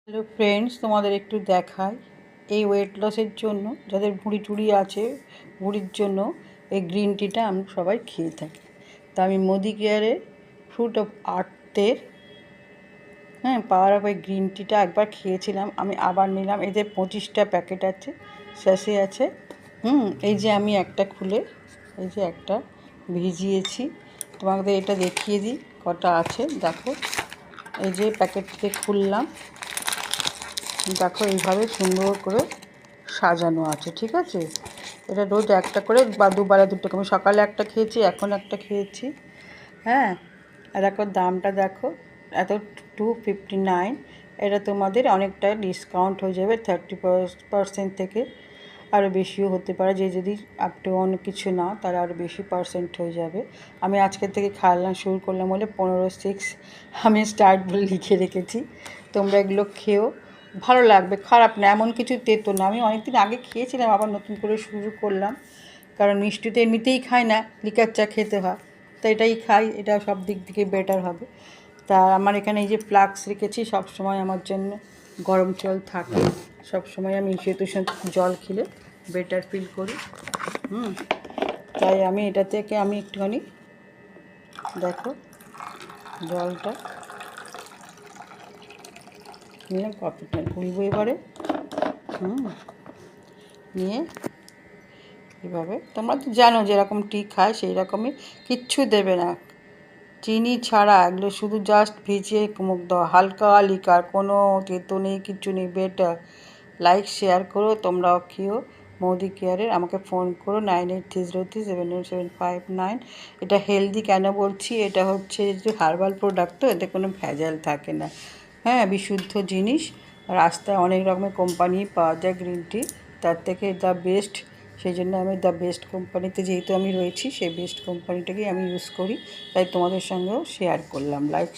Hello friends, তোমাদের একটু দেখাই এই ওয়েট লসের জন্য যাদের ভুঁড়ি টুড়ি আছে, ভুঁড়ির জন্য এই গ্রিন টিটা আমরা সবাই খেয়ে থাকি। তা আমি মোদি কেয়ারের ফ্রুট অফ আর্থের পাওয়ার অফ এই গ্রিন টিটা একবার খেয়েছিলাম, আমি আবার নিলাম। এদের 25টা প্যাকেট আছে, স্যাশে আছে। এই যে আমি একটা খুলে এই যে একটা ভিজিয়েছি, তোমাদের এটা দেখিয়ে দিই কটা আছে। দেখো, এই যে প্যাকেট থেকে খুললাম, দেখো এইভাবে সুন্দর করে সাজানো আছে, ঠিক আছে। এটা রোজ একটা করে বা দুবারে দুটো, আমি সকালে একটা খেয়েছি, এখন একটা খেয়েছি। হ্যাঁ, আর এখন দামটা দেখো, এত 259। এটা তোমাদের অনেকটা ডিসকাউন্ট হয়ে যাবে, 30% থেকে আরও বেশিও হতে পারে। যে যদি আপনি অনেক কিছু না, তাহলে আরও বেশি পার্সেন্ট হয়ে যাবে। আমি আজকের থেকে খাওয়ালাম শুরু করলাম বলে 15/6 আমি স্টার্ট বলে লিখে রেখেছি। তোমরা এগুলো খেও, ভালো লাগবে, খারাপ না, এমন কিছু তেতো না। আমি অনেকদিন আগে খেয়েছিলাম, আবার নতুন করে শুরু করলাম, কারণ মিষ্টি তো এমনিতেই খাই না, লিকার চা খেতে হয়, তো এটাই খাই, এটা সব দিক থেকে বেটার হবে। তা আমার এখানে এই যে ফ্লাক্স রেখেছি, সব সময় আমার জন্য গরম জল থাকে, সব সময় আমি ইনস্টিটিউশন জল খেলে বেটার ফিল করি। তাই আমি এটা থেকে আমি একটুখানি দেখো জলটা নিয়ে কফিটা গুলবো এবারে। নিয়ে এভাবে, তোমরা তো জানো যেরকম টি খায় সেই রকমই, কিচ্ছু দেবে না, চিনি ছাড়া, এগুলো শুধু জাস্ট ভিজিয়ে মুখ দেওয়া, হালকা লিকার, কোনো তেতো নেই, কিচ্ছু নেই, বেটার। লাইক শেয়ার করো, তোমরাও খেও মোদি কেয়ারের। আমাকে ফোন করো 9830370759। এটা হেলদি কেন বলছি, এটা হচ্ছে যে হার্বাল প্রোডাক্ট, তো এতে কোনো ভেজাল থাকে না। হ্যাঁ, বিশুদ্ধ জিনিস। রাস্তায় অনেক রকমের কোম্পানি পাওয়া যায় গ্রিন টি, তার থেকে দ্য বেস্ট। সেই জন্য আমি দ্য বেস্ট কোম্পানিতে যেহেতু আমি রয়েছি, সেই বেস্ট কোম্পানিটাকেই আমি ইউজ করি, তাই তোমাদের সঙ্গেও শেয়ার করলাম। লাইক